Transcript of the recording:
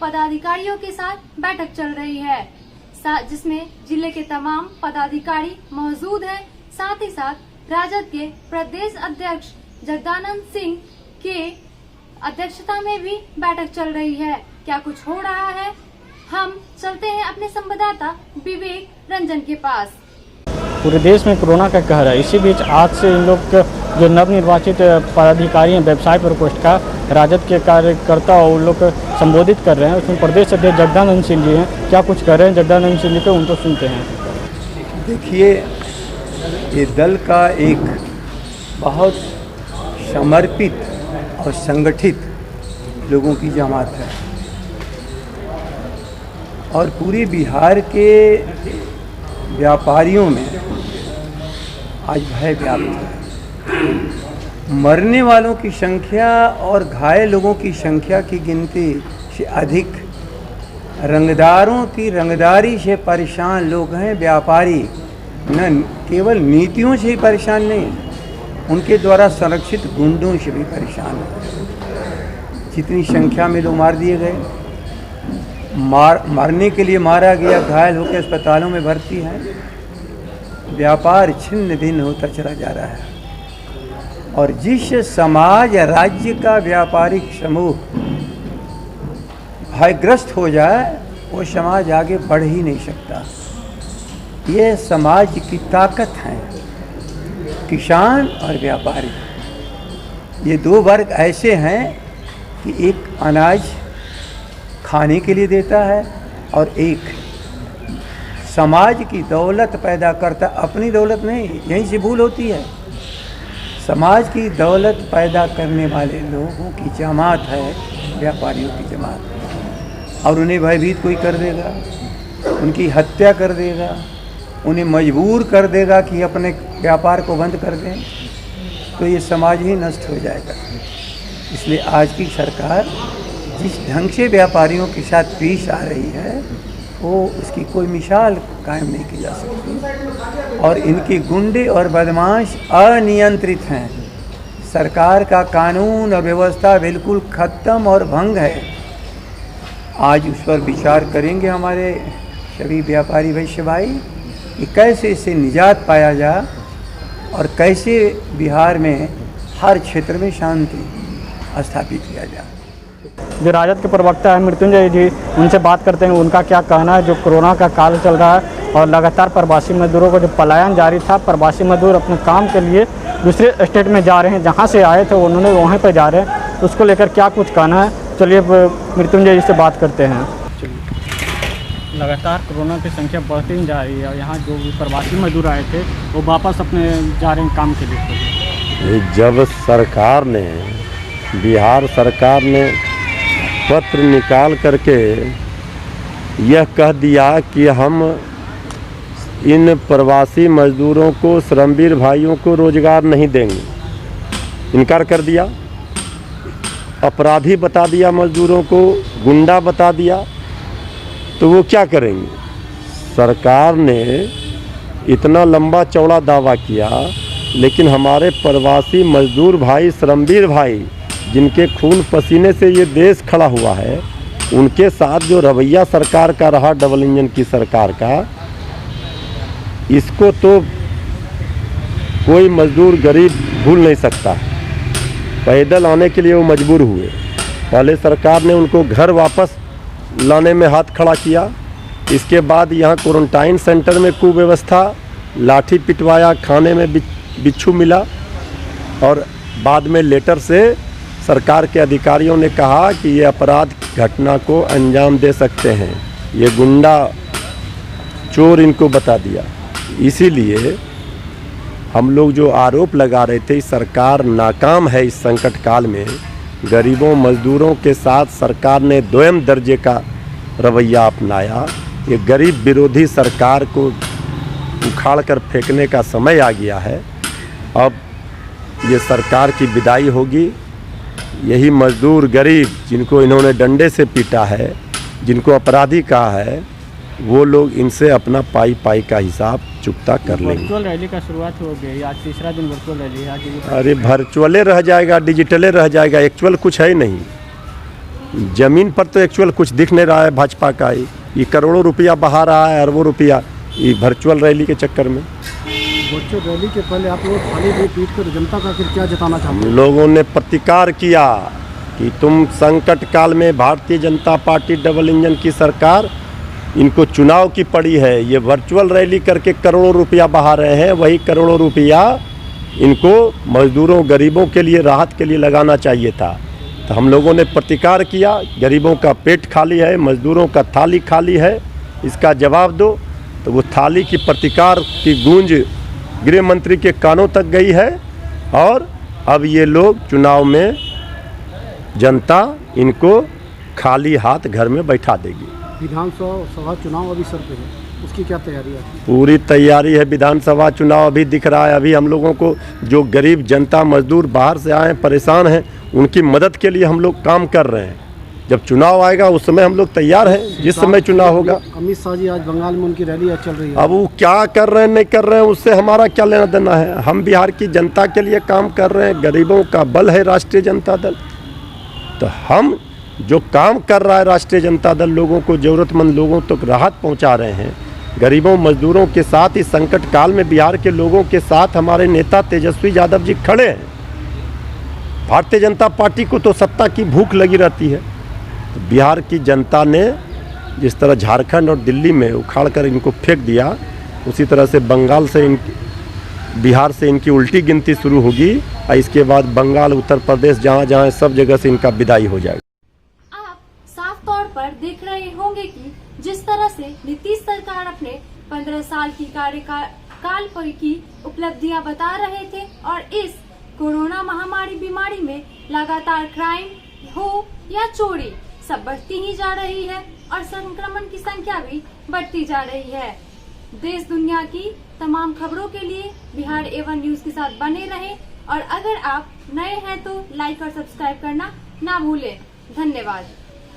पदाधिकारियों के साथ बैठक चल रही है, जिसमें जिले के तमाम पदाधिकारी मौजूद हैं। साथ ही साथ राजद के प्रदेश अध्यक्ष जगदानंद सिंह के अध्यक्षता में भी बैठक चल रही है। क्या कुछ हो रहा है, हम चलते हैं अपने संवाददाता विवेक रंजन के पास। पूरे देश में कोरोना का कहर है। इसी बीच आज से इन लोग जो नवनिर्वाचित पदाधिकारी हैं वेबसाइट पर पोस्ट का राजद के कार्यकर्ता उन लोग संबोधित कर रहे हैं। उसमें प्रदेश अध्यक्ष जगदानंद सिंह जी हैं। क्या कुछ कर रहे हैं जगदानंद सिंह जी को, उनको सुनते हैं। देखिए, ये दल का एक बहुत समर्पित और संगठित लोगों की जमात है और पूरे बिहार के व्यापारियों में आज भय व्याप्त है। मरने वालों की संख्या और घायल लोगों की संख्या की गिनती से अधिक रंगदारों की रंगदारी से परेशान लोग हैं। व्यापारी न केवल नीतियों से ही परेशान नहीं, उनके द्वारा संरक्षित गुंडों से भी परेशान हैं। जितनी संख्या में लोग मार दिए गए, मारने के लिए मारा गया, घायल होकर अस्पतालों में भर्ती हैं। व्यापार छिन्न भिन्न होता चला जा रहा है और जिस समाज या राज्य का व्यापारिक समूह भयग्रस्त हो जाए वो समाज आगे बढ़ ही नहीं सकता। ये समाज की ताकत है किसान और व्यापारी। ये दो वर्ग ऐसे हैं कि एक अनाज खाने के लिए देता है और एक समाज की दौलत पैदा करता। अपनी दौलत नहीं, यहीं से भूल होती है। समाज की दौलत पैदा करने वाले लोगों की जमात है व्यापारियों की जमात। और उन्हें भयभीत कोई कर देगा, उनकी हत्या कर देगा, उन्हें मजबूर कर देगा कि अपने व्यापार को बंद कर दें, तो ये समाज ही नष्ट हो जाएगा। इसलिए आज की सरकार जिस ढंग से व्यापारियों के साथ पेश आ रही है वो उसकी कोई मिसाल कायम नहीं की जा सकती। और इनके गुंडे और बदमाश अनियंत्रित हैं। सरकार का कानून और व्यवस्था बिल्कुल ख़त्म और भंग है। आज उस पर विचार करेंगे हमारे सभी व्यापारी वैश्य भाई कि कैसे इससे निजात पाया जाए और कैसे बिहार में हर क्षेत्र में शांति स्थापित किया जाए। जो राजद के प्रवक्ता है मृत्युंजय जी, उनसे बात करते हैं। उनका क्या कहना है जो कोरोना का काल चल रहा है और लगातार प्रवासी मजदूरों का जो पलायन जारी था, प्रवासी मजदूर अपने काम के लिए दूसरे स्टेट में जा रहे हैं, जहां से आए थे उन्होंने वहीं पर जा रहे हैं, उसको लेकर क्या कुछ कहना है। चलिए मृत्युंजय जी से बात करते हैं। लगातार कोरोना की संख्या बढ़ती जा रही है और यहाँ जो प्रवासी मजदूर आए थे वो वापस अपने जा रहे हैं काम के लिए। जब सरकार ने, बिहार सरकार ने पत्र निकाल करके यह कह दिया कि हम इन प्रवासी मजदूरों को, श्रमवीर भाइयों को रोजगार नहीं देंगे, इनकार कर दिया, अपराधी बता दिया, मजदूरों को गुंडा बता दिया, तो वो क्या करेंगे। सरकार ने इतना लंबा चौड़ा दावा किया, लेकिन हमारे प्रवासी मजदूर भाई, श्रमवीर भाई, जिनके खून पसीने से ये देश खड़ा हुआ है, उनके साथ जो रवैया सरकार का रहा, डबल इंजन की सरकार का, इसको तो कोई मजदूर गरीब भूल नहीं सकता। पैदल आने के लिए वो मजबूर हुए। पहले सरकार ने उनको घर वापस लाने में हाथ खड़ा किया, इसके बाद यहाँ क्वारंटाइन सेंटर में कुव्यवस्था, लाठी पिटवाया, खाने में बिच्छू मिला और बाद में लेटर से सरकार के अधिकारियों ने कहा कि ये अपराध घटना को अंजाम दे सकते हैं, ये गुंडा चोर इनको बता दिया। इसीलिए हम लोग जो आरोप लगा रहे थे, सरकार नाकाम है इस संकट काल में। गरीबों मजदूरों के साथ सरकार ने दोयम दर्जे का रवैया अपनाया। ये गरीब विरोधी सरकार को उखाड़ कर फेंकने का समय आ गया है। अब ये सरकार की विदाई होगी। यही मजदूर गरीब जिनको इन्होंने डंडे से पीटा है, जिनको अपराधी कहा है, वो लोग इनसे अपना पाई पाई का हिसाब चुकता कर लेंगे। वर्चुअल रैली का शुरुआत हो गई, आज तीसरा दिन वर्चुअल रैली है। अरे वर्चुअले रह जाएगा, डिजिटले रह जाएगा, एक्चुअल कुछ है ही नहीं। जमीन पर तो एक्चुअल कुछ दिख नहीं रहा है भाजपा का। ये करोड़ों रुपया बहा रहा है, अरबों रुपया ये वर्चुअल रैली के चक्कर में। वर्चुअल रैली के पहले आप लोग थाली भी पीट कर जनता का फिर क्या जताना चाहते हैं? लोगों ने प्रतिकार किया कि तुम संकट काल में Bharatiya Janata party double engine की सरकार, इनको चुनाव की पड़ी है। ये वर्चुअल रैली करके करोड़ों रुपया बहा रहे हैं, वही करोड़ों रुपया इनको मजदूरों गरीबों के लिए राहत के लिए लगाना चाहिए था। तो हम लोगों ने प्रतिकार किया, गरीबों का पेट खाली है, मजदूरों का थाली खाली है, इसका जवाब दो। तो वो थाली की प्रतिकार की गूंज गृह मंत्री के कानों तक गई है और अब ये लोग चुनाव में जनता इनको खाली हाथ घर में बैठा देगी। विधानसभा चुनाव अभी सर पे है, उसकी क्या तैयारी है? पूरी तैयारी है। विधानसभा चुनाव अभी दिख रहा है। अभी हम लोगों को जो गरीब जनता मजदूर बाहर से आए हैं, परेशान हैं, उनकी मदद के लिए हम लोग काम कर रहे हैं। जब चुनाव आएगा उस समय हम लोग तैयार हैं, जिस समय चुनाव होगा। अमित शाह जी आज बंगाल में उनकी रैली चल रही है। अब वो क्या कर रहे हैं नहीं कर रहे हैं उससे हमारा क्या लेना देना है। हम बिहार की जनता के लिए काम कर रहे हैं। गरीबों का बल है राष्ट्रीय जनता दल। तो हम जो काम कर रहा है राष्ट्रीय जनता दल, लोगों को, ज़रूरतमंद लोगों तक राहत पहुंचा रहे हैं। गरीबों मजदूरों के साथ इस संकट काल में बिहार के लोगों के साथ हमारे नेता तेजस्वी यादव जी खड़े हैं। भारतीय जनता पार्टी को तो सत्ता की भूख लगी रहती है। तो बिहार की जनता ने जिस तरह झारखंड और दिल्ली में उखाड़ कर इनको फेंक दिया, उसी तरह से बंगाल से बिहार से इनकी उल्टी गिनती शुरू होगी और इसके बाद बंगाल, उत्तर प्रदेश, जहाँ जहाँ सब जगह से इनका विदाई हो जाएगा। आप साफ तौर पर देख रहे होंगे कि जिस तरह से नीतीश सरकार अपने 15 साल की कार्यकाल पर की उपलब्धियां बता रहे थे और इस कोरोना महामारी बीमारी में लगातार क्राइम हो या चोरी सब बढ़ती ही जा रही है और संक्रमण की संख्या भी बढ़ती जा रही है। देश दुनिया की तमाम खबरों के लिए बिहार A1 न्यूज के साथ बने रहें और अगर आप नए हैं तो लाइक और सब्सक्राइब करना ना भूलें। धन्यवाद।